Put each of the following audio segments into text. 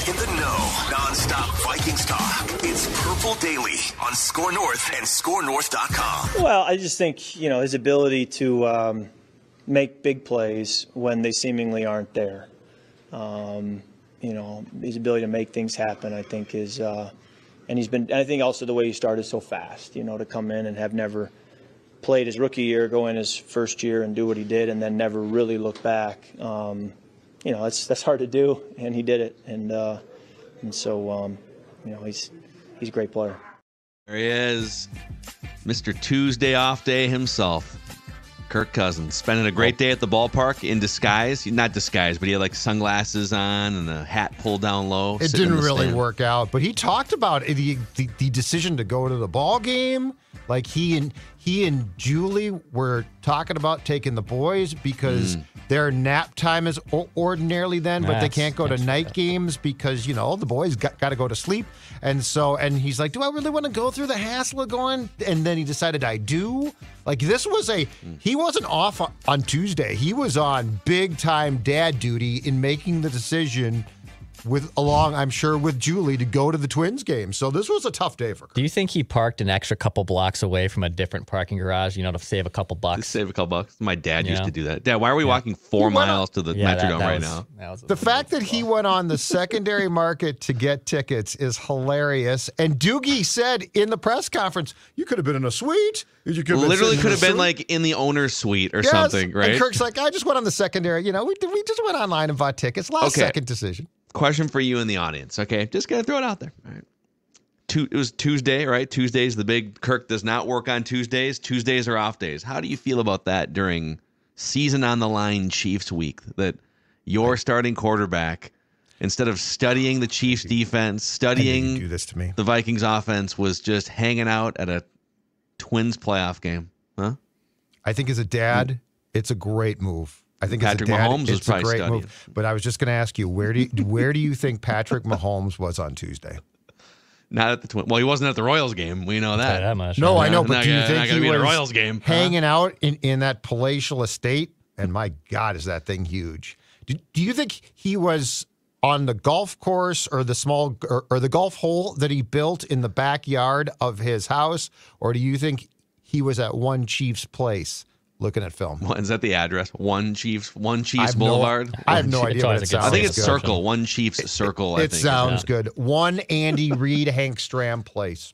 Get in the know. Non-stop Vikings talk. It's Purple Daily on Score North and ScoreNorth.com. Well, I just think, his ability to make big plays when they seemingly aren't there. His ability to make things happen, I think, is and I think also the way he started so fast, to come in and have never played his rookie year, go in his first year and do what he did, and then never really look back. That's hard to do, and he did it, and so he's a great player. There he is, Mr. Tuesday off day himself, Kirk Cousins, spending a great day at the ballpark in disguise. Not disguise, but he had and on and a hat pulled down low. It didn't really work out, but he talked about the decision to go to the ball game. Like he and Julie were talking about taking the boys because their nap time is ordinarily then, but they can't go to night games because, the boys got to go to sleep. And he's like, do I really want to go through the hassle of going? And then he decided I do. Like this was he wasn't off on Tuesday. He was on big time dad duty in making the decision I'm sure, with Julie to go to the Twins game. So this was a tough day for Kirk. Do you think he parked an extra couple blocks away from a different parking garage, to save a couple bucks? To save a couple bucks. My dad used to do that. Dad, why are we walking 4 miles to the Metrodome right now? The fact that he went on the secondary market to get tickets is hilarious. And Doogie said in the press conference, you could have been in a suite. Literally could have been in the owner's suite or something, right? And Kirk's like, I just went on the secondary. We just went online and bought tickets. Last second decision. Question for you in the audience, okay? Just got to throw it out there. All right. It was Tuesday, right? Tuesday's the big Kirk does not work on Tuesdays. Tuesdays are off days. How do you feel about that during season on the line Chiefs week? That your starting quarterback, instead of studying the Chiefs defense, studying the Vikings offense, was just hanging out at a Twins playoff game, huh? I think as a dad, it's a great move. I think Patrick Mahomes was probably a great studying. move. But I was just going to ask you, where do you think Patrick Mahomes was on Tuesday? Not at the Twins. Well, he wasn't at the Royals game. We know that. That much. No, I know. But do you think he was was at a Royals game, hanging out in that palatial estate? And my God, is that thing huge? Do you think he was on the golf course or the small or the golf hole that he built in the backyard of his house, or do you think he was at One Chiefs Place? Looking at film. Is that the address? One Chiefs Boulevard? I have no idea what it sounds. I think it's Circle. One Chiefs Circle, I think. It sounds good. One Andy Reid, Hank Stram Place.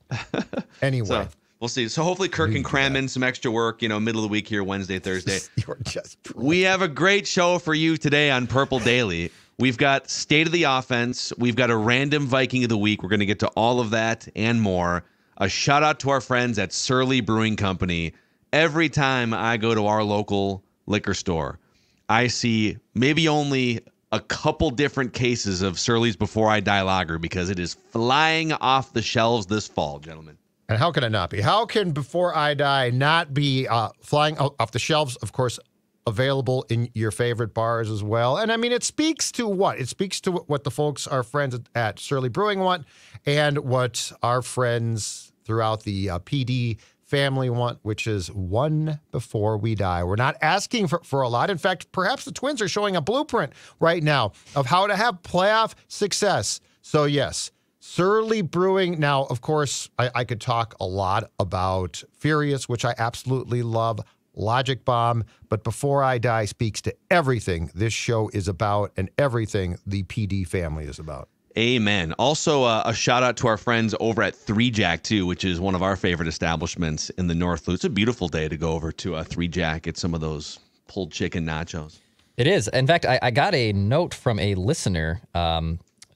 Anyway. So, we'll see. So hopefully Kirk can cram in some extra work, middle of the week here, Wednesday, Thursday. You're just We have a great show for you today on Purple Daily. We've got State of the Offense. We've got a Random Viking of the Week. We're going to get to all of that and more. A shout out to our friends at Surly Brewing Company. Every time I go to our local liquor store, I see maybe only a couple different cases of Surly's Before I Die Lager because it is flying off the shelves this fall, gentlemen. And how can it not be? How can Before I Die not be flying off the shelves? Of course, available in your favorite bars as well. And I mean, it speaks to what? It speaks to what the folks, our friends at Surly Brewing want and what our friends throughout the PD family want, which is one before we die. We're not asking for a lot. In fact, perhaps the Twins are showing a blueprint right now of how to have playoff success. So yes, Surly Brewing. Now, of course, I could talk a lot about Furious, which I absolutely love, Logic Bomb, but Before I Die speaks to everything this show is about and everything the PD family is about. Amen. Also, a shout out to our friends over at 3 Jack, too, which is one of our favorite establishments in the North Loop. It's a beautiful day to go over to 3 Jack, get some of those pulled chicken nachos. It is. In fact, I got a note from a listener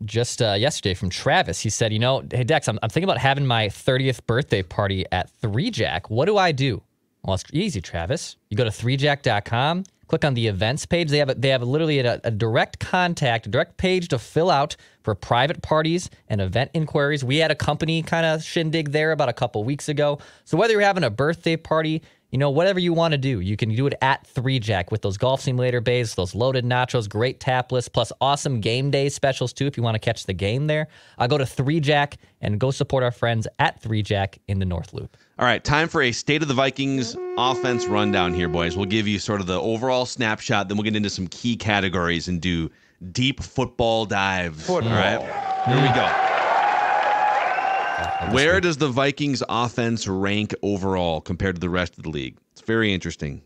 just yesterday from Travis. He said, hey, Dex, I'm thinking about having my 30th birthday party at 3 Jack. What do I do? Well, it's easy, Travis. You go to 3jack.com. Click on the events page. They have literally a direct contact, a direct page to fill out for private parties and event inquiries. We had a company kind of shindig there about a couple weeks ago. So whether you're having a birthday party, whatever you want to do, you can do it at 3 Jack with those golf simulator bays, those loaded nachos, great tap list, plus awesome game day specials too if you want to catch the game there. Go to 3 Jack and go support our friends at 3 Jack in the North Loop. All right, time for a State of the Vikings offense rundown here, boys. We'll give you sort of the overall snapshot, then we'll get into some key categories and do deep football dives. All right, here we go. Where does the Vikings offense rank overall compared to the rest of the league? It's very interesting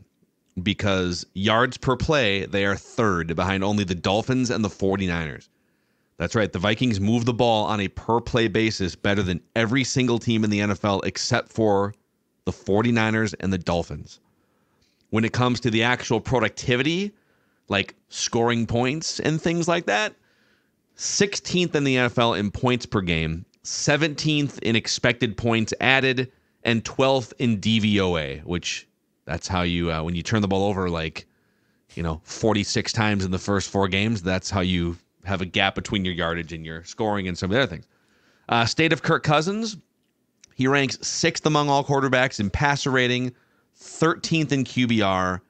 because yards per play, they are third behind only the Dolphins and the 49ers. That's right. The Vikings move the ball on a per play basis better than every single team in the NFL except for the 49ers and the Dolphins. When it comes to the actual productivity, like scoring points and things like that, 16th in the NFL in points per game, 17th in expected points added, and 12th in DVOA, which that's how you, when you turn the ball over 46 times in the first 4 games, that's how you have a gap between your yardage and your scoring and some of the other things. State of Kirk Cousins, he ranks 6th among all quarterbacks in passer rating, 13th in QBR,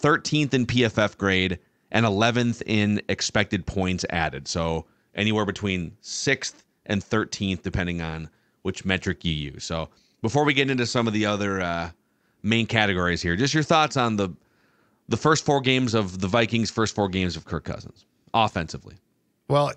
13th in PFF grade, and 11th in expected points added. So anywhere between 6th and 13th, depending on which metric you use. So before we get into some of the other main categories here, just your thoughts on the first 4 games of the Vikings, first 4 games of Kirk Cousins, offensively. Well,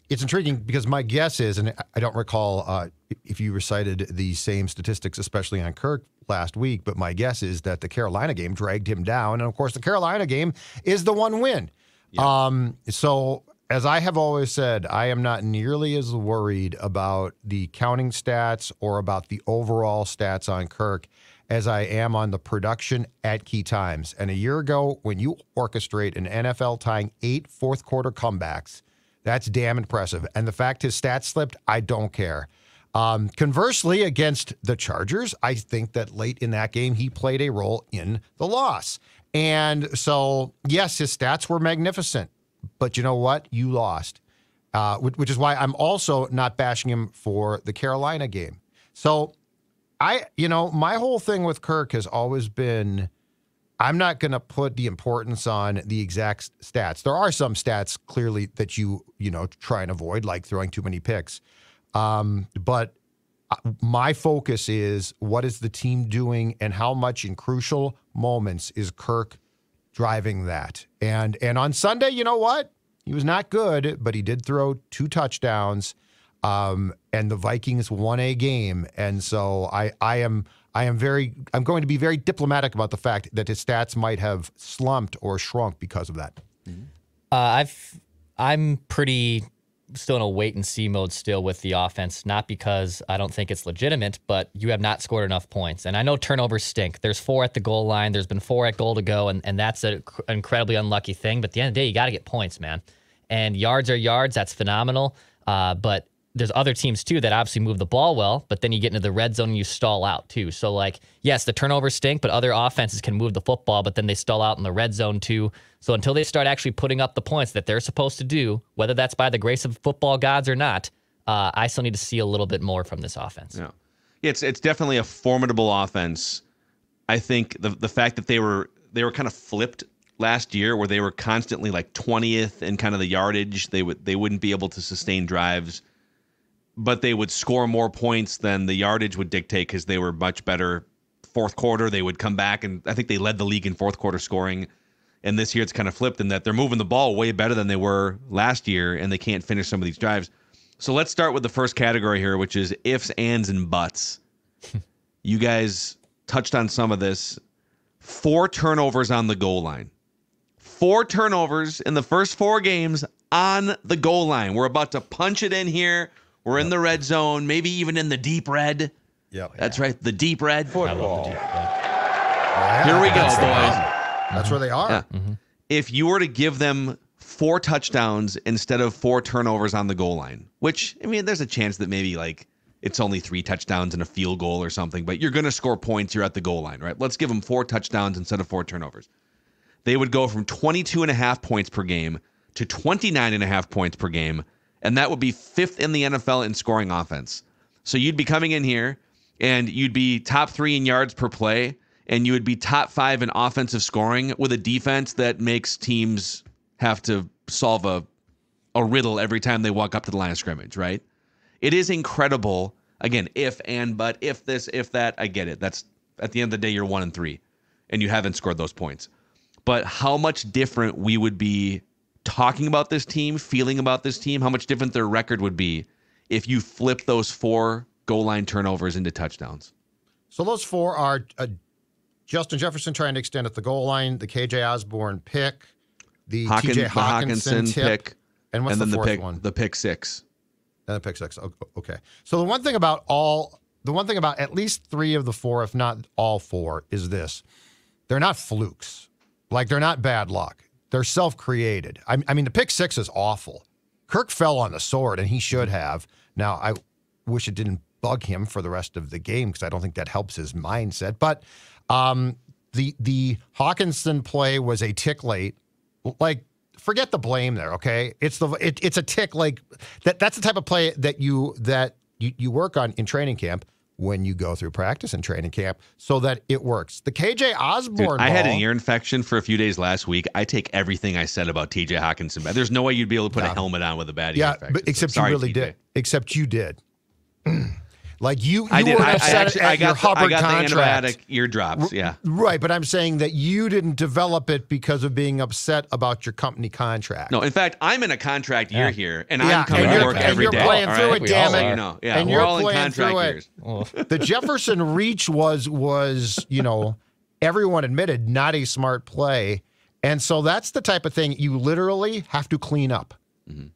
it's intriguing because my guess is, and I don't recall if you recited the same statistics, especially on Kirk last week, but my guess is that the Carolina game dragged him down. And, of course, the Carolina game is the one win. Yeah. So, as I have always said, I am not nearly as worried about the counting stats or about the overall stats on Kirk as I am on the production at key times. And a year ago, when you orchestrate an NFL-tying 8 fourth-quarter comebacks, that's damn impressive. And the fact his stats slipped, I don't care. Conversely, against the Chargers, I think that late in that game, he played a role in the loss. And so, yes, his stats were magnificent. But you know what? You lost, which is why I'm also not bashing him for the Carolina game. So, my whole thing with Kirk has always been, I'm not going to put the importance on the exact stats. There are some stats clearly that you try and avoid, like throwing too many picks. But my focus is what is the team doing and how much in crucial moments is Kirk driving that. And on Sunday, you know what? He was not good, but he did throw 2 touchdowns. And the Vikings won a game. And so I'm going to be very diplomatic about the fact that his stats might have slumped or shrunk because of that. I'm pretty still in a wait and see mode still with the offense, not because I don't think it's legitimate, but you have not scored enough points. And I know turnovers stink. There's 4 at the goal line. There's been 4 at goal to go. And that's an incredibly unlucky thing. But at the end of the day, you got to get points, man. And yards are yards. That's phenomenal. But there's other teams, too, that obviously move the ball well, but then you get into the red zone and you stall out, too. So, yes, the turnovers stink, but other offenses can move the football, but then they stall out in the red zone, too. So until they start actually putting up the points that they're supposed to do, whether that's by the grace of football gods or not, I still need to see a little bit more from this offense. Yeah, it's definitely a formidable offense. I think the fact that they were kind of flipped last year, where they were constantly 20th in kind of the yardage, they wouldn't be able to sustain drives, but they would score more points than the yardage would dictate because they were much better. Fourth quarter, they would come back, and I think they led the league in fourth quarter scoring. And this year it's kind of flipped in that they're moving the ball way better than they were last year, and they can't finish some of these drives. So let's start with the first category here, which is ifs, ands, and buts. You guys touched on some of this. 4 turnovers on the goal line. 4 turnovers in the first 4 games on the goal line. We're about to punch it in here. We're in the red zone, maybe even in the deep red. Yep. That's right, the deep red. Football. Here we go, boys. That's where they are. Yeah. Mm-hmm. If you were to give them 4 touchdowns instead of 4 turnovers on the goal line, which, there's a chance that maybe it's only 3 touchdowns and a field goal or something, but you're going to score points. You're at the goal line, right? Let's give them 4 touchdowns instead of 4 turnovers. They would go from 22.5 points per game to 29.5 points per game, and that would be 5th in the NFL in scoring offense. So you'd be coming in here, and you'd be top 3 in yards per play, and you would be top 5 in offensive scoring with a defense that makes teams have to solve a riddle every time they walk up to the line of scrimmage, right? It is incredible. Again, if and but, if this, if that, I get it. That's at the end of the day, you're 1-3, and you haven't scored those points. But how much different we would be talking about this team, feeling about this team, how much different their record would be if you flip those 4 goal line turnovers into touchdowns. So those 4 are Justin Jefferson trying to extend at the goal line, the KJ Osborne pick, the TJ Hawkinson tip, pick, and what's then the fourth one? The pick 6. And the pick 6. Okay. So the one thing about at least 3 of the 4, if not all 4, is this: they're not flukes. Like, they're not bad luck. They're self-created. I mean, the pick 6 is awful. Kirk fell on the sword, and he should have. Now, I wish it didn't bug him for the rest of the game because I don't think that helps his mindset. But the Hawkinson play was a tick late. Like, forget the blame there, okay? It's a tick like that's the type of play that you work on in training camp when you go through practice and training camp so that it works. The KJ Osborne I had an ear infection for a few days last week. I take everything I said about TJ Hawkinson back. There's no way you'd be able to put a helmet on with a bad ear infection. But except so, you really TJ. did. Except you did. Like you I did. were upset at your Hubbard I got contract. the antibiotic ear drops, yeah. Right, but I'm saying that you didn't develop it because of being upset about your company contract. No, in fact, I'm in a contract year here, and Yeah, I'm coming and to you're- work and every you're day. playing all through right? it, damn it. You know, yeah, And we're you're all in playing contract through it. years. The Jefferson reach was everyone admitted, not a smart play. And so that's the type of thing you literally have to clean up. Mm-hmm.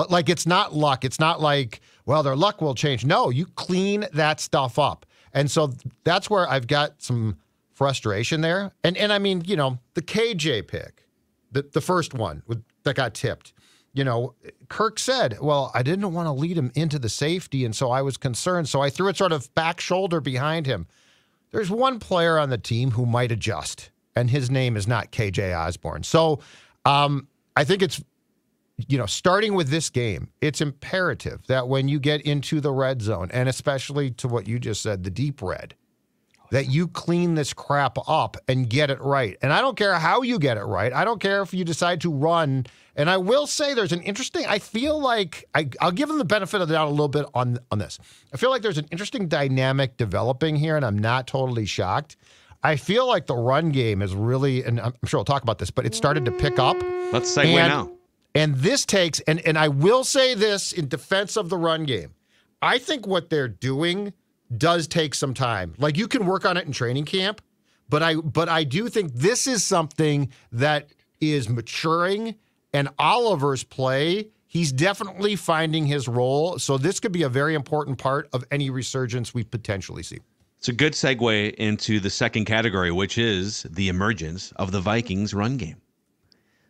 Like, it's not luck. It's not like, well, their luck will change. No, you clean that stuff up. And so that's where I've got some frustration there. And I mean, the KJ pick, the first one that got tipped, Kirk said, well, I didn't want to lead him into the safety, and so I was concerned. So I threw it sort of back shoulder behind him. There's one player on the team who might adjust, and his name is not KJ Osborne. So I think it's, starting with this game, it's imperative that when you get into the red zone, and especially to what you just said, the deep red, that you clean this crap up and get it right. And I don't care how you get it right. I don't care if you decide to run. And I will say there's an interesting, I feel like, I'll give them the benefit of the doubt a little bit on this. I feel like there's an interesting dynamic developing here, and I'm not totally shocked. I feel like the run game is really, and I'm sure we'll talk about this, but it started to pick up. Let's segue now. And this takes, and I will say this in defense of the run game, I think what they're doing does take some time. Like, you can work on it in training camp, but I do think this is something that is maturing, and Oliver's play, he's definitely finding his role. So this could be a very important part of any resurgence we potentially see. It's a good segue into the second category, which is the emergence of the Vikings run game.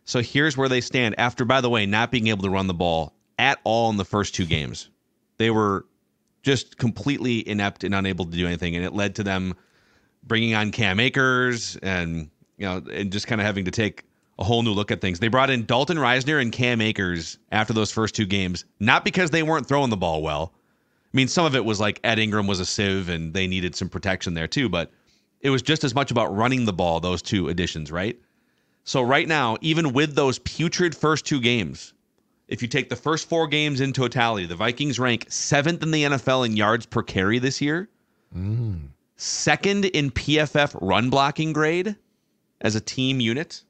So here's where they stand after, by the way, not being able to run the ball at all in the first 2 games. They were just completely inept and unable to do anything, and it led to them bringing on Cam Akers and just kind of having to take a whole new look at things. They brought in Dalton Reisner and Cam Akers after those first 2 games, not because they weren't throwing the ball well. I mean, some of it was like Ed Ingram was a sieve and they needed some protection there too, but it was just as much about running the ball, those 2 additions, right? So right now, even with those putrid first 2 games, if you take the first 4 games in totality, the Vikings rank 7th in the NFL in yards per carry this year, 2nd in PFF run blocking grade as a team unit,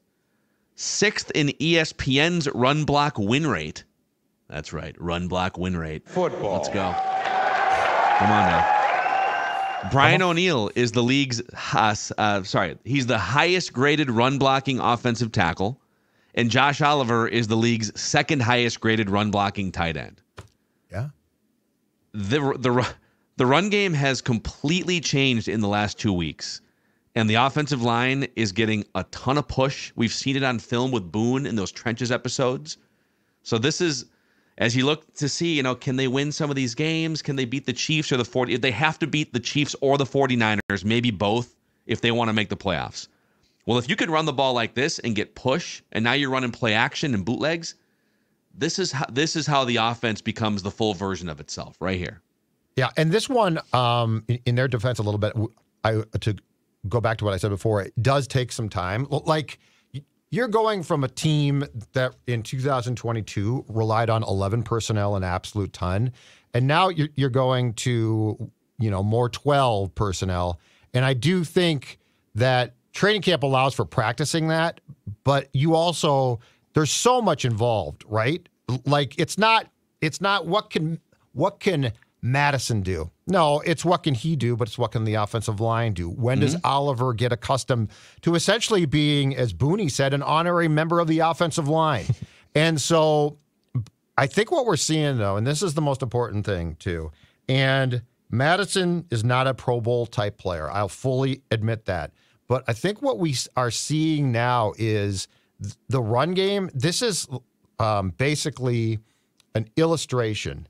6th in ESPN's run block win rate. That's right, run block win rate. Football. Let's go. Come on now. Brian O'Neill is the league's, he's the highest graded run blocking offensive tackle, and Josh Oliver is the league's 2nd highest graded run blocking tight end. Yeah. The run game has completely changed in the last 2 weeks, and the offensive line is getting a ton of push. We've seen it on film with Boone in those trenches episodes. So this is, as you look to see, can they win some of these games? Can they beat the Chiefs or the 40? They have to beat the Chiefs or the 49ers, maybe both, if they want to make the playoffs. Well, if you can run the ball like this and get push, and now you're running play action and bootlegs, this is how the offense becomes the full version of itself right here. Yeah, and this one, in their defense a little bit, to go back to what I said before, it does take some time. Like, you're going from a team that in 2022 relied on 11 personnel an absolute ton, and now you're going to, more 12 personnel. And I do think that training camp allows for practicing that, but you also, There's so much involved, right? Like it's not what can Madison do? No, it's what can he do, but it's what can the offensive line do? When does Oliver get accustomed to essentially being, as Booney said, an honorary member of the offensive line? And so I think what we're seeing, though, and this is the most important thing, too, and Madison is not a Pro Bowl type player. I'll fully admit that. But I think what we are seeing now is the run game. This is basically an illustration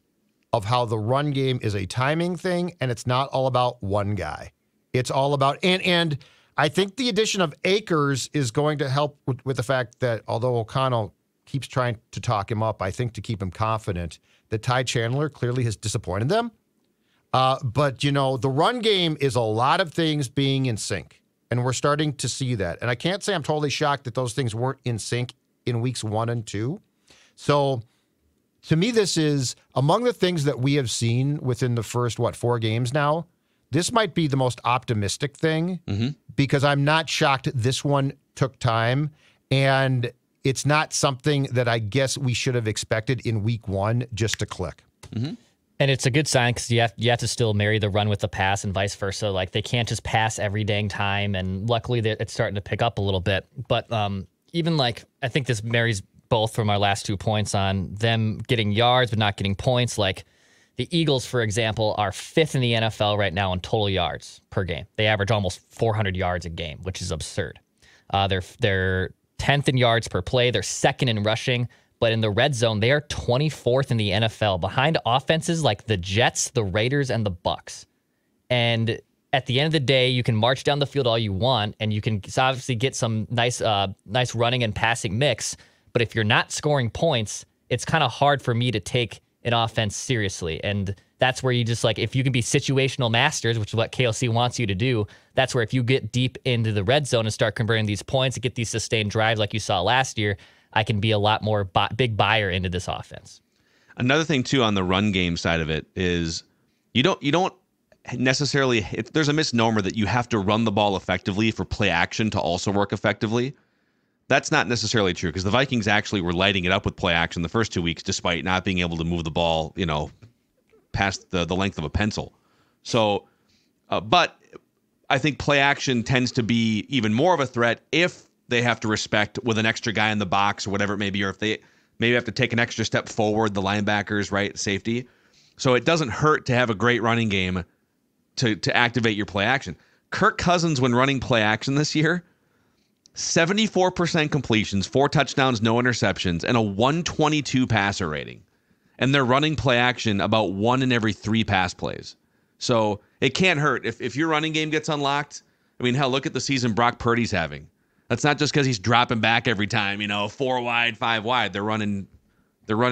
of how the run game is a timing thing, and it's not all about one guy. It's all about, and I think the addition of Akers is going to help with the fact that although O'Connell keeps trying to talk him up, I think to keep him confident, that Ty Chandler clearly has disappointed them. But, you know, the run game is a lot of things being in sync, and we're starting to see that. And I can't say I'm totally shocked that those things weren't in sync in weeks 1 and 2. So to me, this is among the things that we have seen within the first, 4 games now. This might be the most optimistic thing because I'm not shocked this one took time, and it's not something that I guess we should have expected in week 1 just to click. And it's a good sign because you have to still marry the run with the pass and vice versa. Like they can't just pass every dang time, and luckily it's starting to pick up a little bit. But even like I think this marries both from our last 2 points on them getting yards but not getting points. Like the Eagles, for example, are 5th in the NFL right now in total yards per game. They average almost 400 yards a game, which is absurd. They're 10th in yards per play. They're 2nd in rushing. But in the red zone, they are 24th in the NFL, behind offenses like the Jets, the Raiders, and the Bucks. And at the end of the day, you can march down the field all you want, and you can obviously get some nice running and passing mix. But if you're not scoring points, it's kind of hard for me to take an offense seriously. And that's where you just like, if you can be situational masters, which is what KOC wants you to do, that's where if you get deep into the red zone and start converting these points and get these sustained drives like you saw last year, I can be a lot more big buyer into this offense. Another thing too on the run game side of it is you don't necessarily, there's a misnomer that you have to run the ball effectively for play action to also work effectively. That's not necessarily true because the Vikings actually were lighting it up with play action the first 2 weeks despite not being able to move the ball, past the length of a pencil. So, but I think play action tends to be even more of a threat if they have to respect with an extra guy in the box or whatever it may be, or if they maybe have to take an extra step forward, the linebackers, right, safety. So it doesn't hurt to have a great running game to activate your play action. Kirk Cousins, when running play action this year, 74% completions, 4 touchdowns, no interceptions, and a 122 passer rating. And they're running play action about 1 in every 3 pass plays. So it can't hurt. If your running game gets unlocked, I mean, hell, look at the season Brock Purdy's having. That's not just because he's dropping back every time, 4 wide, 5 wide. They're running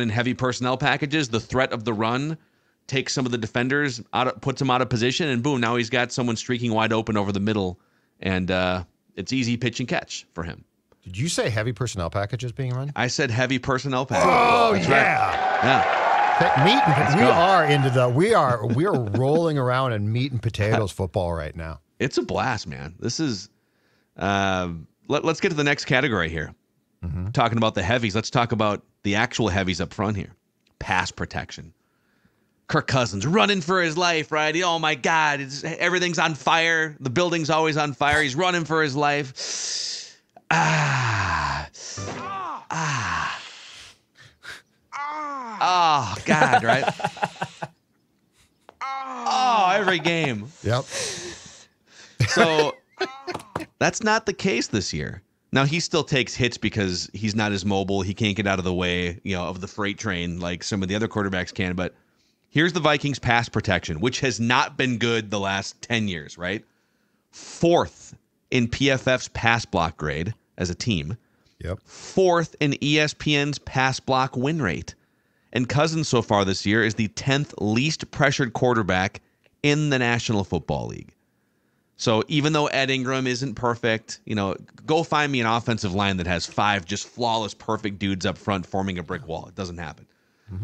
heavy personnel packages. The threat of the run takes some of the defenders puts them out of position, and boom, now he's got someone streaking wide open over the middle, and it's easy pitch and catch for him. Did you say heavy personnel packages being run? I said heavy personnel packages. Oh, That's yeah. Right. Yeah. We are rolling around in meat and potatoes football right now. It's a blast, man. This is let's get to the next category here. Talking about the heavies, let's talk about the actual heavies up front here. Pass protection. Kirk Cousins running for his life, right? Oh my God, everything's on fire. The building's always on fire. He's running for his life. Oh God, right? Oh, every game. Yep. So that's not the case this year. Now, he still takes hits because he's not as mobile. He can't get out of the way, of the freight train like some of the other quarterbacks can. But here's the Vikings pass protection, which has not been good the last 10 years, right? 4th in PFF's pass block grade as a team. Yep. 4th in ESPN's pass block win rate. And Cousins so far this year is the 10th least pressured quarterback in the National Football League. So even though Ed Ingram isn't perfect, go find me an offensive line that has 5 just flawless, perfect dudes up front forming a brick wall. It doesn't happen.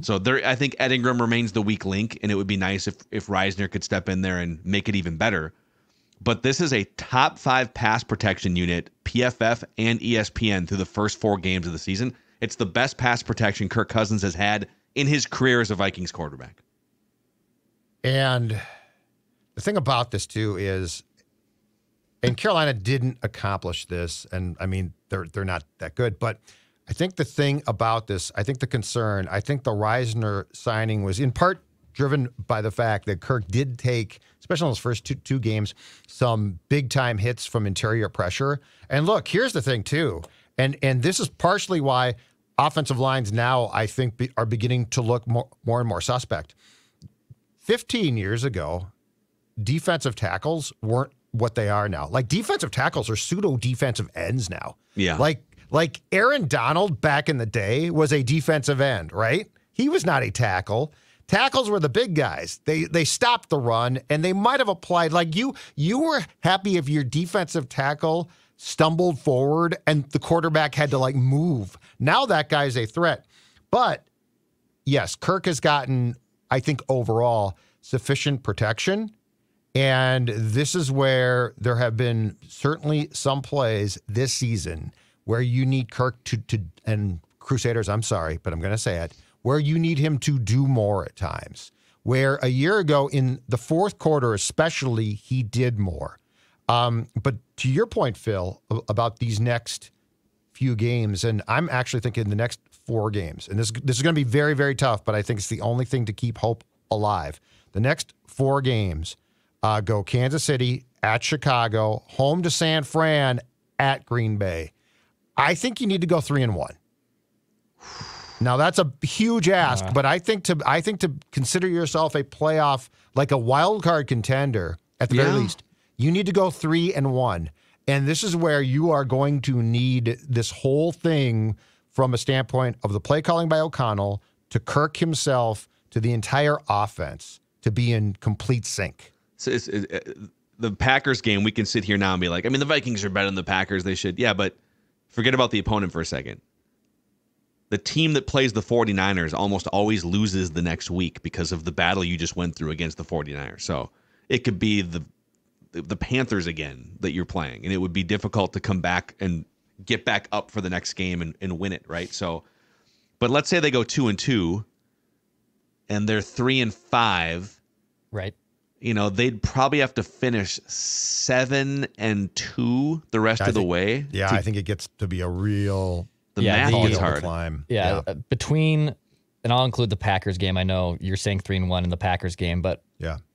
So I think Ed Ingram remains the weak link, and it would be nice if Reisner could step in there and make it even better. But this is a top 5 pass protection unit, PFF and ESPN, through the first 4 games of the season. It's the best pass protection Kirk Cousins has had in his career as a Vikings quarterback. And the thing about this, too, is, and Carolina didn't accomplish this, and, I mean, they're not that good, but I think the thing about this, I think the concern, I think the Reisner signing was in part driven by the fact that Kirk did take, especially in those first two games, some big-time hits from interior pressure. And look, here's the thing, too, and this is partially why offensive lines now, I think, are beginning to look more and more suspect. 15 years ago, defensive tackles weren't what they are now. Like, defensive tackles are pseudo-defensive ends now. Yeah. Like Aaron Donald back in the day was a defensive end, right? He was not a tackle. Tackles were the big guys. They stopped the run, and they might have applied. Like, you were happy if your defensive tackle stumbled forward and the quarterback had to, like, move. Now that guy's a threat. But, yes, Kirk has gotten, I think, overall sufficient protection. And this is where there have been certainly some plays this season where you need Kirk to and Crusaders, I'm sorry, but I'm going to say it, where you need him to do more at times. Where a year ago in the fourth quarter especially, he did more. But to your point, Phil, about these next few games, and I'm actually thinking the next 4 games, and this is going to be very, very tough, but I think it's the only thing to keep hope alive. The next 4 games go Kansas City, at Chicago, home to San Fran, at Green Bay. I think you need to go 3-1. Now that's a huge ask, but I think to consider yourself a playoff, like a wild card contender at the very least, you need to go 3-1. And this is where you are going to need this whole thing from a standpoint of the play calling by O'Connell to Kirk himself to the entire offense to be in complete sync. So the Packers game, we can sit here now and be like, I mean, the Vikings are better than the Packers. They should. Yeah, but forget about the opponent for a second. The team that plays the 49ers almost always loses the next week because of the battle you just went through against the 49ers. So it could be the Panthers again that you're playing, and it would be difficult to come back and get back up for the next game and win it, right? So, but let's say they go 2-2 and they're 3-5. Right. You know, they'd probably have to finish 7-2 the rest of the way. Yeah, I think it gets to be a real... The math gets hard. Climb. Yeah, between, and I'll include the Packers game. I know you're saying 3-1 in the Packers game, but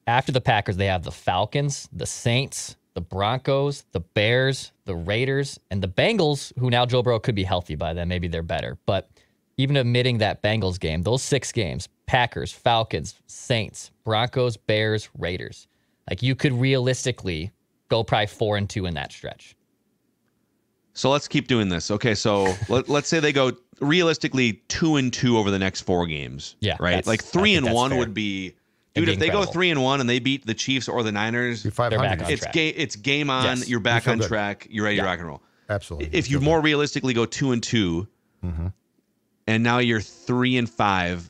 after the Packers, they have the Falcons, the Saints, the Broncos, the Bears, the Raiders, and the Bengals, who now Joe Burrow could be healthy by then. Maybe they're better. But even omitting that Bengals game, those 6 games, Packers, Falcons, Saints, Broncos, Bears, Raiders. Like, you could realistically go probably 4-2 in that stretch. So let's keep doing this. Okay, so let's say they go realistically 2-2 over the next 4 games. Yeah, right. Like 3-1 would be, dude. If they go 3-1 and they beat the Chiefs or the Niners, you're 500. It's game on. Yes. You're back on track. You're ready to rock and roll. Absolutely. If you more realistically go 2-2, and now you're 3-5.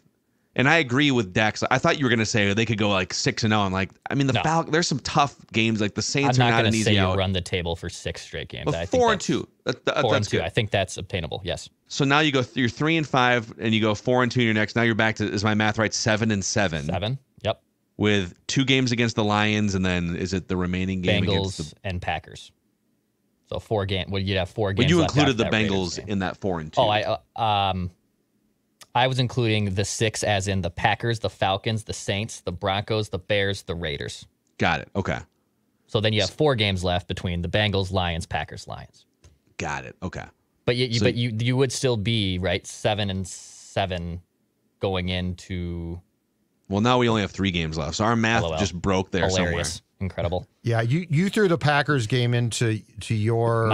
And I agree with Dex. I thought you were going to say they could go like 6-0. I'm like, I mean, Falcons, there's some tough games. Like the Saints are not an easy out. I'm not going to say you run the table for 6 straight games. But 4-2. 4-2. I think that's obtainable. Yes. So now you go, you're 3-5, and you go 4-2 in your next. Now you're back to, is my math right? 7-7. 7. Yep. With 2 games against the Lions, and then is it the remaining game Bengals against the and Packers? So 4 games. Well, you'd have 4 games. But you left included the after that Bengals in that 4-2. Oh, I was including the 6 as in the Packers, the Falcons, the Saints, the Broncos, the Bears, the Raiders. Got it. Okay. So then you have 4 games left between the Bengals, Lions, Packers, Lions. Got it. Okay. But you would still be right 7-7 going into. Well, now we only have 3 games left, so our math just broke there Hilarious. somewhere. Incredible. Yeah, you threw the Packers game into your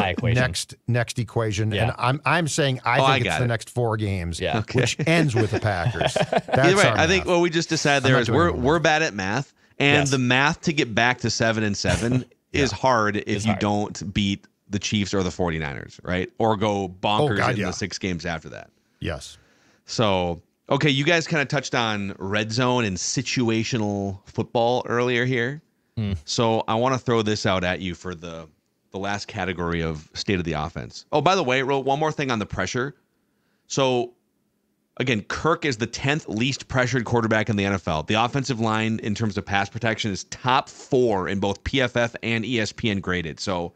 next equation, and I'm saying I think it's the next 4 games, which ends with the Packers. That's right. I think what we just decided there is we're bad at math, and the math to get back to 7-7 is hard if you don't beat the Chiefs or the 49ers, right? Or go bonkers in the 6 games after that. Yes. So, okay, you guys kind of touched on red zone and situational football earlier here. So I want to throw this out at you for the last category of state of the offense. Oh, by the way, one more thing on the pressure. So, again, Kirk is the 10th least pressured quarterback in the NFL. The offensive line, in terms of pass protection, is top 4 in both PFF and ESPN graded. So,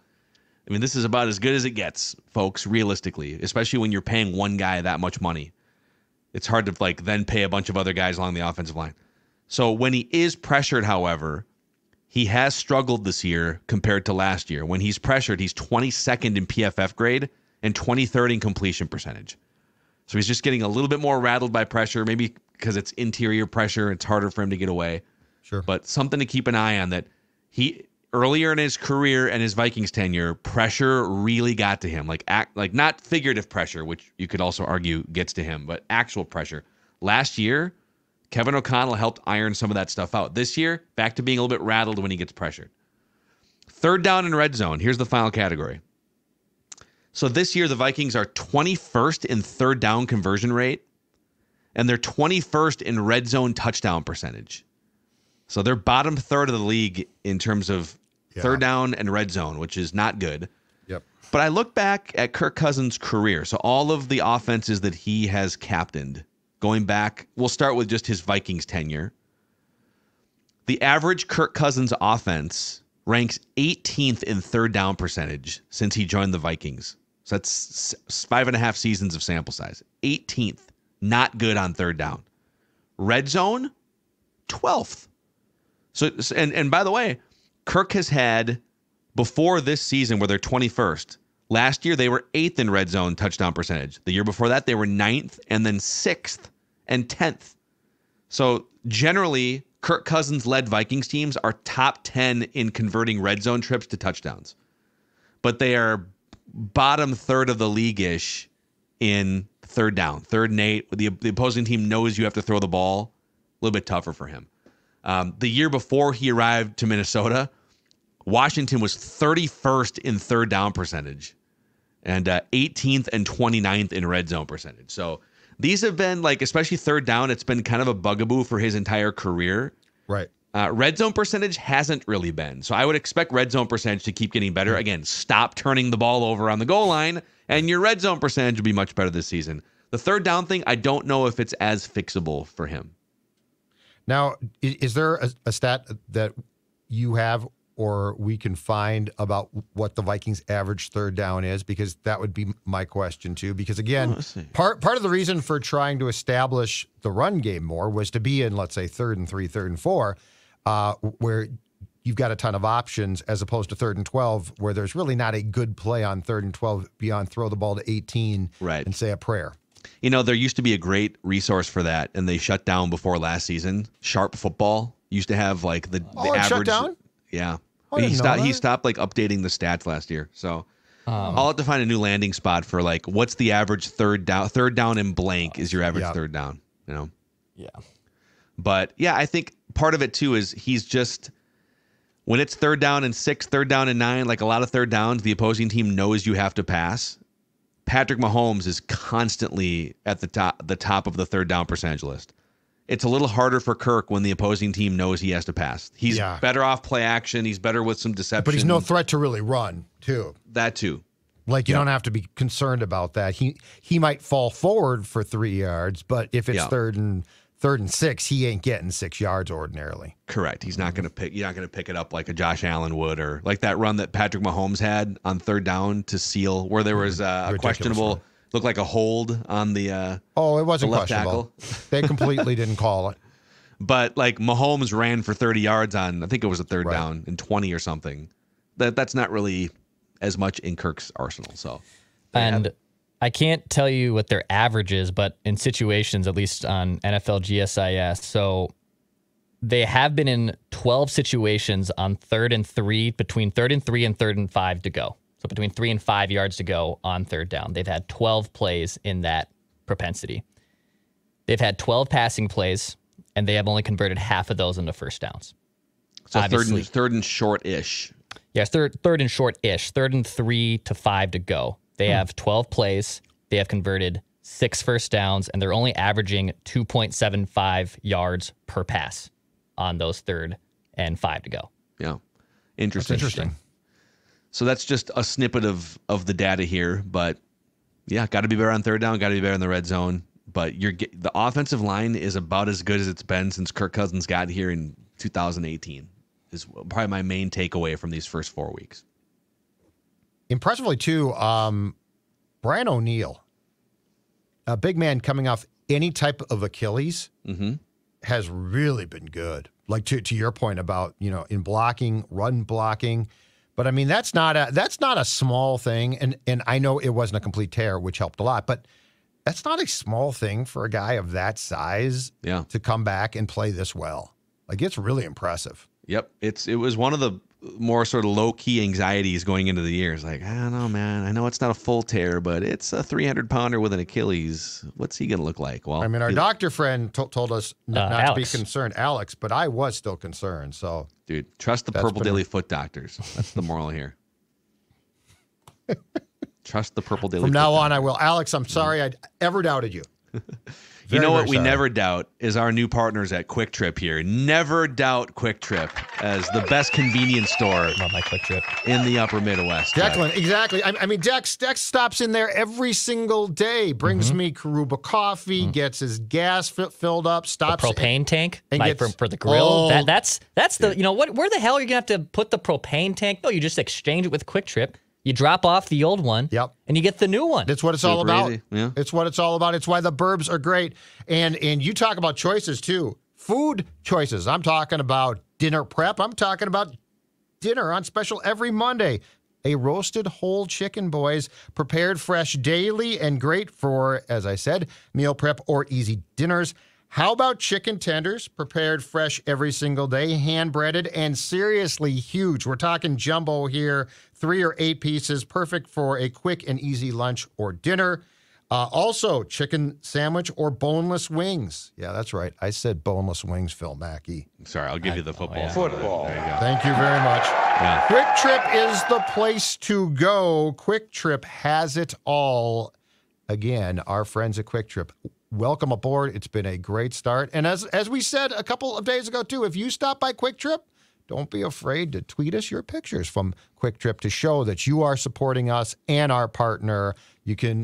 I mean, this is about as good as it gets, folks, realistically, especially when you're paying one guy that much money. It's hard to then pay a bunch of other guys along the offensive line. So when he is pressured, however, he has struggled this year compared to last year. When he's pressured, he's 22nd in PFF grade and 23rd in completion percentage. So he's just getting a little bit more rattled by pressure, maybe because it's interior pressure. It's harder for him to get away. Sure. But something to keep an eye on, that he earlier in his career and his Vikings tenure, pressure really got to him. Like not figurative pressure, which you could also argue gets to him, but actual pressure. Last year, Kevin O'Connell helped iron some of that stuff out. This year, back to being a little bit rattled when he gets pressured. Third down and red zone. Here's the final category. So this year, the Vikings are 21st in third down conversion rate, and they're 21st in red zone touchdown percentage. So they're bottom third of the league in terms of third down and red zone, which is not good. Yep. But I look back at Kirk Cousins' career. So all of the offenses that he has captained, going back, we'll start with just his Vikings tenure. The average Kirk Cousins offense ranks 18th in third down percentage since he joined the Vikings. So that's 5.5 seasons of sample size. 18th. Not good on third down. Red zone, 12th. So, and by the way, Kirk has had, before this season where they're 21st, last year they were 8th in red zone touchdown percentage. The year before that, they were 9th and then 6th and 10th. So generally, Kirk Cousins-led Vikings teams are top 10 in converting red zone trips to touchdowns. But they are bottom third of the league-ish in third down, 3rd and 8. The opposing team knows you have to throw the ball. A little bit tougher for him. The year before he arrived to Minnesota, Washington was 31st in third down percentage and 18th and 29th in red zone percentage. So these have been, especially third down, it's been kind of a bugaboo for his entire career. Right. Red zone percentage hasn't really been. So I would expect red zone percentage to keep getting better. Again, stop turning the ball over on the goal line, and your red zone percentage will be much better this season. The third down thing, I don't know if it's as fixable for him. Now, is there a stat that you have or we can find about what the Vikings' average third down is? Because that would be my question, too. Because, again, part of the reason for trying to establish the run game more was to be in, let's say, 3rd and 3, 3rd and 4, where you've got a ton of options, as opposed to 3rd and 12, where there's really not a good play on 3rd and 12 beyond throw the ball to 18 and say a prayer. You know, there used to be a great resource for that, and they shut down before last season. Sharp Football used to have the average. Shut down? Yeah. Oh, He stopped updating the stats last year. So I'll have to find a new landing spot for what's the average third down in blank is your average third down, you know? Yeah. But yeah, I think part of it too is he's just, when it's 3rd down and 6, 3rd down and 9, a lot of third downs, the opposing team knows you have to pass. Patrick Mahomes is constantly at the top of the third down percentage list. It's a little harder for Kirk when the opposing team knows he has to pass. He's better off play action. He's better with some deception. But he's no threat to really run, too. That, too. You don't have to be concerned about that. He might fall forward for 3 yards, but if it's 3rd and 6, he ain't getting 6 yards ordinarily. Correct. He's not going to pick. You're not going to pick it up like a Josh Allen would, or like that run that Patrick Mahomes had on 3rd down to seal, where there was a questionable, looked like a hold on the. It wasn't the left questionable. Tackle. They completely didn't call it. But Mahomes ran for 30 yards on, I think it was a 3rd down and 20 or something. That's not really as much in Kirk's arsenal. So, and I can't tell you what their average is, but in situations, at least on NFL GSIS, so they have been in 12 situations on 3rd and 3, between 3rd and 3 and 3rd and 5 to go. So between 3 and 5 yards to go on 3rd down. They've had 12 plays in that propensity. They've had 12 passing plays, and they have only converted half of those into first downs. So third and short-ish. Yeah, third and short-ish. 3rd and 3 to 5 to go. They have 12 plays. They have converted 6 first downs, and they're only averaging 2.75 yards per pass on those 3rd and 5 to go. Yeah. Interesting. That's interesting. So that's just a snippet of the data here, but Yeah, got to be better on third down, got to be better in the red zone. But the offensive line is about as good as it's been since Kirk Cousins got here in 2018. Is probably my main takeaway from these first 4 weeks. Impressively, too, Brian O'Neill, a big man coming off any type of Achilles, has really been good. Like to your point about, in blocking, run blocking. But I mean, that's not a small thing. And I know it wasn't a complete tear, which helped a lot, but that's not a small thing for a guy of that size to come back and play this well. Like, it's really impressive. Yep. It was one of the more sort of low-key anxieties going into the year. It's like, I don't know, man. I know it's not a full tear, but it's a 300-pounder with an Achilles. What's he going to look like? Well, I mean, our doctor friend told us not to be Alex. concerned, Alex, but I was still concerned. So, dude, trust the Purple Daily foot doctors. That's the moral here. Trust the Purple Daily from foot now on, doctors. I will. Alex, I'm sorry I ever doubted you. You know what very we sorry. never doubt is our new partners at Quick Trip here. Never doubt Quick Trip as the best convenience store Love my Quick Trip. in the upper Midwest. Declan, exactly. I mean, Dex stops in there every single day, brings me Karuba coffee, gets his gas filled up, The stops. propane tank and like gets- for the grill. Oh. That's the where the hell are you gonna have to put the propane tank? No, you just exchange it with Quick Trip. You drop off the old one, Yep. and you get the new one. That's what it's all Super about. easy, yeah. It's what it's all about. It's why the burbs are great. And you talk about choices too. Food choices. I'm talking about dinner prep. I'm talking about dinner on special every Monday. A roasted whole chicken, boys, prepared fresh daily and great for, as I said, meal prep or easy dinners. How about chicken tenders, prepared fresh every single day, hand-breaded, and seriously huge? We're talking jumbo here, 3 or 8 pieces, perfect for a quick and easy lunch or dinner. Also, chicken sandwich or boneless wings. Yeah, that's right. I said boneless wings, Phil Mackey. Sorry, I'll give you the football. yeah. Football. There you go. Thank you very much. Yeah. Quick Trip is the place to go. Quick Trip has it all. Again, our friends at Quick Trip, welcome aboard. It's been a great start. And as we said a couple of days ago, too, if you stop by Quick Trip, don't be afraid to tweet us your pictures from Quick Trip to show that you are supporting us and our partner. You can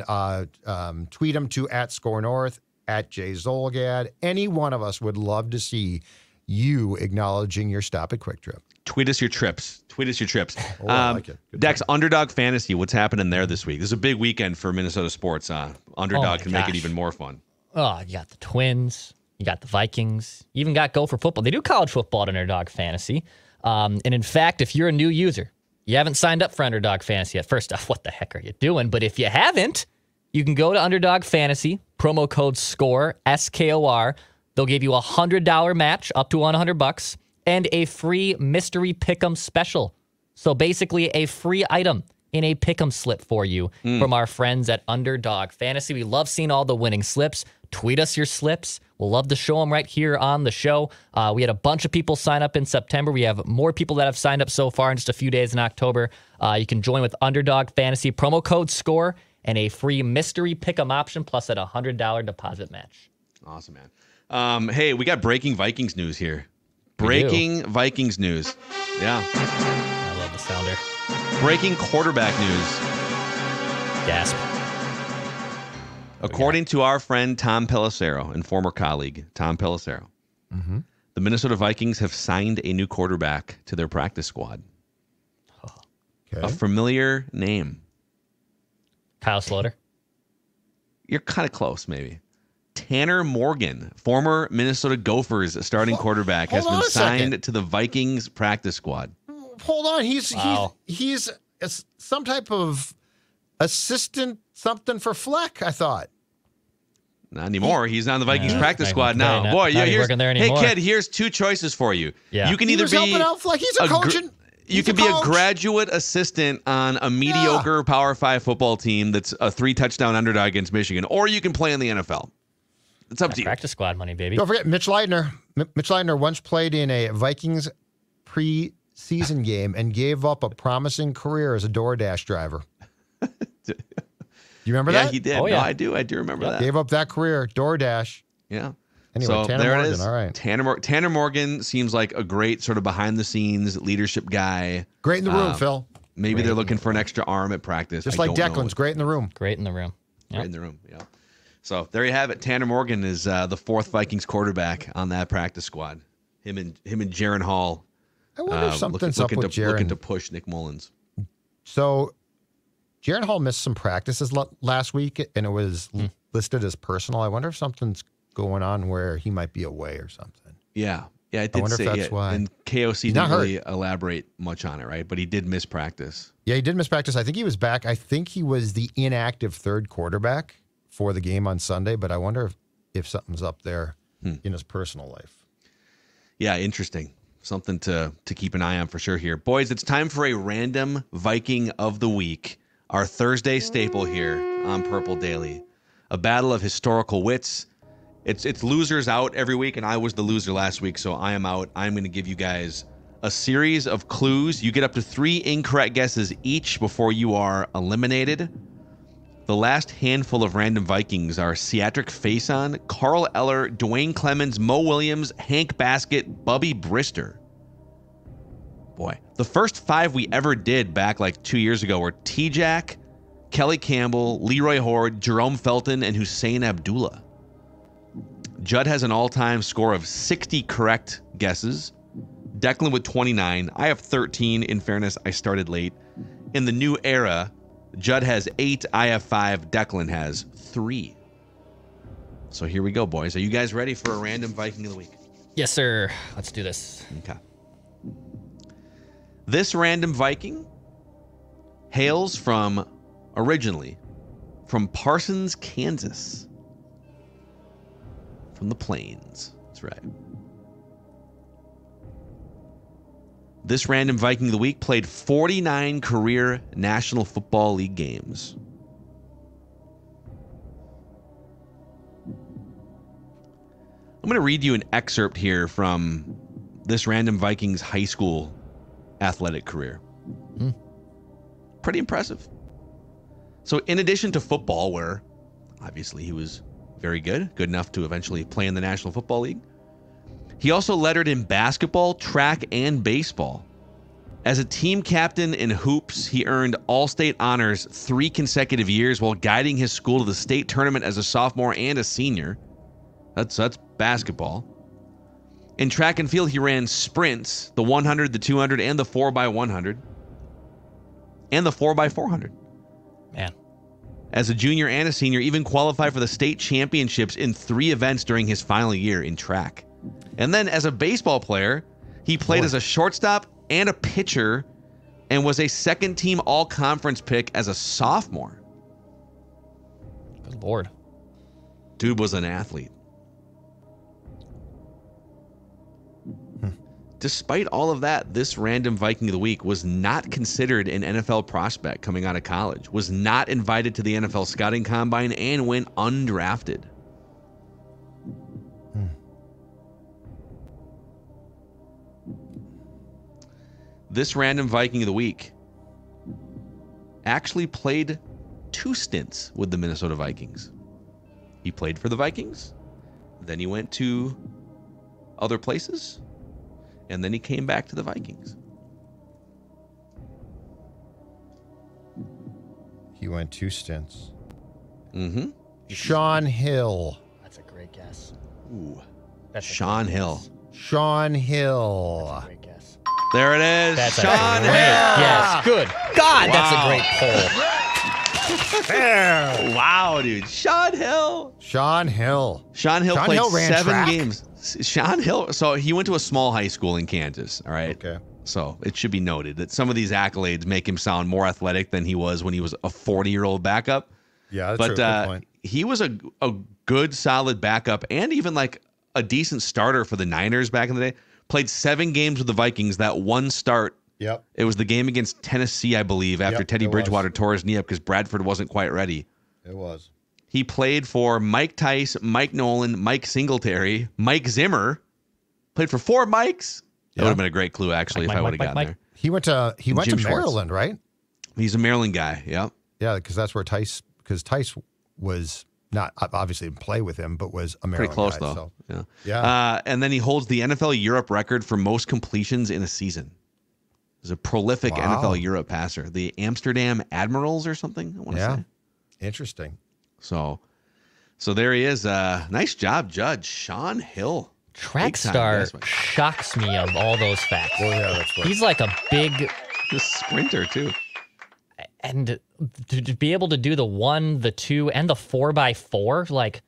tweet them to @ScoreNorth, @JZolgad. Any one of us would love to see you acknowledging your stop at Quick Trip. Tweet us your trips. Tweet us your trips. Oh, I like it. Good Dex, Underdog Fantasy, what's happening there this week? This is a big weekend for Minnesota sports. Underdog can make it gosh. even more fun. Oh, you got the Twins. You got the Vikings. You even got Go for Football. They do college football at Underdog Fantasy. And in fact, if you're a new user, you haven't signed up for Underdog Fantasy yet. First off, what the heck are you doing? But if you haven't, you can go to Underdog Fantasy, promo code SCORE, SKOR. They'll give you a $100 match up to $100 and a free mystery pick'em special. So basically a free item in a pick'em slip for you from our friends at Underdog Fantasy. We love seeing all the winning slips. Tweet us your slips. We'll love to show them right here on the show. We had a bunch of people sign up in September. We have more people that have signed up so far in just a few days in October. You can join with Underdog Fantasy, promo code SCORE, and a free mystery pick'em option, plus at a $100 deposit match. Awesome, man. Hey, we got breaking Vikings news here. Breaking Vikings news. Yeah. I love the sounder. Breaking quarterback news. Gasp. According to our friend Tom Pelissero and former colleague Tom Pelissero, the Minnesota Vikings have signed a new quarterback to their practice squad. Okay. A familiar name. Kyle Slaughter. You're kind of close, maybe. Tanner Morgan, former Minnesota Gophers starting quarterback, has hold been on a second. signed to the Vikings practice squad. Hold on. Wow. He's some type of assistant something for Fleck, I thought. Not anymore. He's on the Vikings practice Not- squad now. not- Boy, not here's, working there hey, anymore. kid, here's 2 choices for you. Yeah. You can He either was be helping out Fleck. He's a coach. you could be a graduate assistant on a mediocre Power 5 football team that's a 3-touchdown underdog against Michigan, or you can play in the NFL. It's up to you. Practice squad money, baby. Don't forget, Mitch Leitner. Mitch Leitner once played in a Vikings preseason game and gave up a promising career as a DoorDash driver. You remember Yeah, that? he did. Oh, yeah. No, I do. I do remember that. Gave up that career, DoorDash. Yeah. Anyway, so Tanner there Morgan, it is. all right. Tanner Morgan seems like a great sort of behind the scenes leadership guy. Great in the room, Phil. Maybe they're looking for an extra arm at practice. Just I like don't know. Declan's great in the room. Great in the room. Yep. Right in the room. Yeah. So there you have it. Tanner Morgan is the fourth Vikings quarterback on that practice squad. Him and Jaron Hall. I wonder if something's up with Jaron. Looking to push Nick Mullins. So Jaron Hall missed some practices last week, and it was listed as personal. I wonder if something's going on where he might be away or something. Yeah. Yeah, I did wonder say if that's why. And KOC didn't really elaborate much on it, right? But he did miss practice. Yeah, he did miss practice. I think he was back. I think he was the inactive third quarterback for the game on Sunday, but I wonder if something's up there in his personal life. Yeah, interesting. Something to keep an eye on for sure here. Boys, it's time for a random Viking of the week, our Thursday staple here on Purple Daily. A battle of historical wits. It's losers out every week, and I was the loser last week, so I am out. I'm going to give you guys a series of clues. You get up to 3 incorrect guesses each before you are eliminated. The last handful of Random Vikings are Seatric Faison, Carl Eller, Dwayne Clemens, Mo Williams, Hank Baskett, Bubby Brister. Boy, the first 5 we ever did back like 2 years ago were T-Jack, Kelly Campbell, Leroy Horde, Jerome Felton, and Hussein Abdullah. Judd has an all-time score of 60 correct guesses. Declan with 29. I have 13. In fairness, I started late. In the new era, Judd has 8. I have 5. Declan has 3. So here we go, boys. Are you guys ready for a random Viking of the week? Yes, sir. Let's do this. Okay. This random Viking hails originally from Parsons, Kansas. From the Plains. That's right. This random Viking of the week played 49 career National Football League games. I'm going to read you an excerpt here from this random Viking's high school athletic career. Pretty impressive. So in addition to football, where obviously he was very good enough to eventually play in the National Football League, he also lettered in basketball, track, and baseball. As a team captain in hoops, he earned All-State honors 3 consecutive years while guiding his school to the state tournament as a sophomore and a senior. That's basketball. In track and field, he ran sprints, the 100, the 200, and the 4x100, and the 4x400. Man. As a junior and a senior, even qualified for the state championships in 3 events during his final year in track. And then as a baseball player, he played as a shortstop and a pitcher and was a second-team all-conference pick as a sophomore. Good Lord. Dude was an athlete. Despite all of that, this random Viking of the week was not considered an NFL prospect coming out of college, was not invited to the NFL scouting combine, and went undrafted. This random Viking of the week actually played 2 stints with the Minnesota Vikings. He played for the Vikings, then he went to other places, and then he came back to the Vikings. He went 2 stints. Mm-hmm. Sean Hill. That's a great guess. Ooh. That's Sean Hill. Sean Hill. That's a great guess. There it is. That's Sean a great Hill. guess. Good God, that's a great poll. Wow, dude. Sean Hill. Sean Hill. Sean Hill played ran 7 track? games. Sean Hill. So he went to a small high school in Kansas. All right. Okay. So it should be noted that some of these accolades make him sound more athletic than he was when he was a 40-year-old backup. Yeah, that's but true. Good point. He was a good, solid backup and even like a decent starter for the Niners back in the day. Played 7 games with the Vikings. That one start. Yep. It was the game against Tennessee, I believe, after Teddy Bridgewater tore his knee up because Bradford wasn't quite ready. It was. He played for Mike Tice, Mike Nolan, Mike Singletary, Mike Zimmer. Played for 4 Mikes. That would have been a great clue, actually, if I would have gotten there. He went to Jim Maryland, right? He's a Maryland guy. Yep. Yeah, because that's where Tice was not obviously didn't play with him, but was a Maryland pretty close guy, though. So. Yeah. And then he holds the NFL Europe record for most completions in a season. He's a prolific NFL Europe passer. The Amsterdam Admirals or something, I want to say. Interesting. So there he is. Nice job, Judge Sean Hill. Track star shocks me of all those facts. Oh, yeah, that's right. He's like a big sprinter, too. And to be able to do the 1, the 2, and the 4x4, like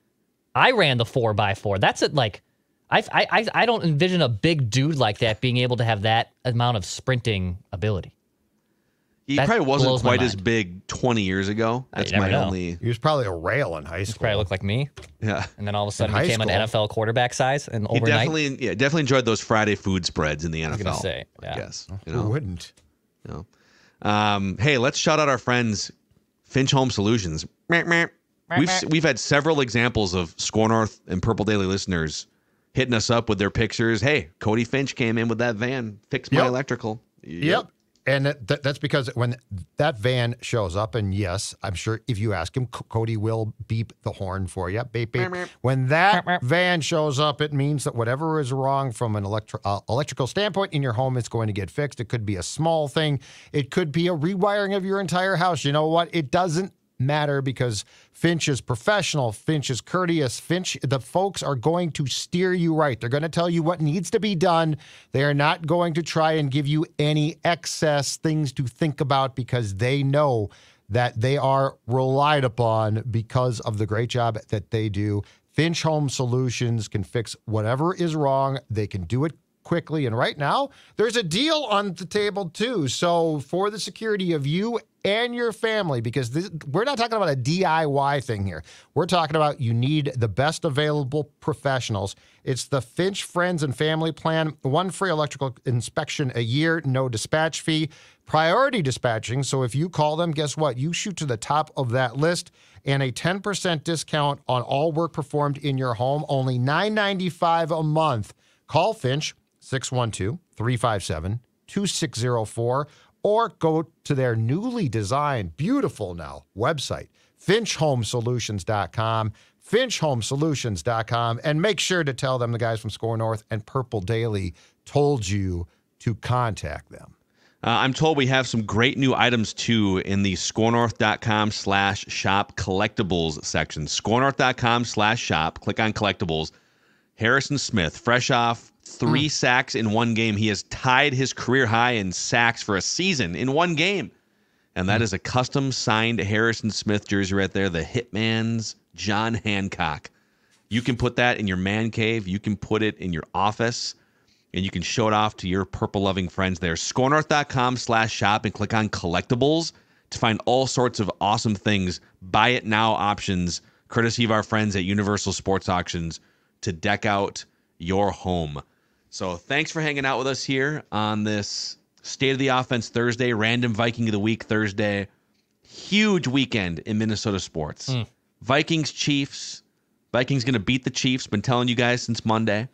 I ran the 4x4. That's it. Like I don't envision a big dude like that being able to have that amount of sprinting ability. He That probably wasn't blows my quite as mind. big 20 years ago. That's You never my know. only. He was probably a rail in high school. Probably looked like me. Yeah. And then all of a sudden high became an school. NFL quarterback size and He overnight. definitely enjoyed those Friday food spreads in the NFL. I was gonna say, yeah. I guess. Who wouldn't? You know. Hey, let's shout out our friends, Finch Home Solutions. We've had several examples of Score North and Purple Daily listeners hitting us up with their pictures. Hey, Cody Finch came in with that van, fixed my electrical. Yep. And that's because when that van shows up, and yes, I'm sure if you ask him, Cody will beep the horn for you. Beep, beep. When that van shows up, it means that whatever is wrong from an electrical standpoint in your home is going to get fixed. It could be a small thing. It could be a rewiring of your entire house. You know what? It doesn't matter because Finch is professional. Finch is courteous. The folks are going to steer you right. They're going to tell you what needs to be done. They are not going to try and give you any excess things to think about because they know that they are relied upon because of the great job that they do. Finch Home Solutions can fix whatever is wrong. They can do it quickly. And right now, there's a deal on the table too. So for the security of you and your family, because we're not talking about a DIY thing here. We're talking about you need the best available professionals. It's the Finch Friends and Family Plan. 1 free electrical inspection a year, no dispatch fee. Priority dispatching. So if you call them, guess what? You shoot to the top of that list, and a 10% discount on all work performed in your home. Only $9.95 a month. Call Finch 612-357-2604. Or go to their newly designed, beautiful now website, finchhomesolutions.com, finchhomesolutions.com, and make sure to tell them the guys from Score North and Purple Daily told you to contact them. I'm told we have some great new items, too, in the scorenorth.com/shop collectibles section. Scorenorth.com/shop. Click on collectibles. Harrison Smith, fresh off 3 sacks in one game. He has tied his career high in sacks for a season in one game. And that is a custom signed Harrison Smith jersey right there, the Hitman's John Hancock. You can put that in your man cave. You can put it in your office. And you can show it off to your purple-loving friends there. Scorenorth.com/shop and click on collectibles to find all sorts of awesome things. Buy it now options, courtesy of our friends at Universal Sports Auctions, to deck out your home. So thanks for hanging out with us here on this State of the Offense Thursday, Random Viking of the Week Thursday. Huge weekend in Minnesota sports. Vikings, Chiefs. Vikings going to beat the Chiefs. Been telling you guys since Monday.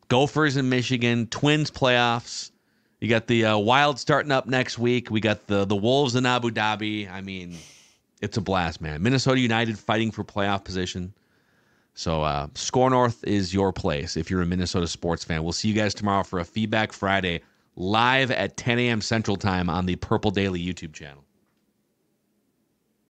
Gophers in Michigan. Twins playoffs. You got the Wild starting up next week. We got the Wolves in Abu Dhabi. I mean, it's a blast, man. Minnesota United fighting for playoff position. So Score North is your place if you're a Minnesota sports fan. We'll see you guys tomorrow for a Feedback Friday live at 10 a.m. Central Time on the Purple Daily YouTube channel.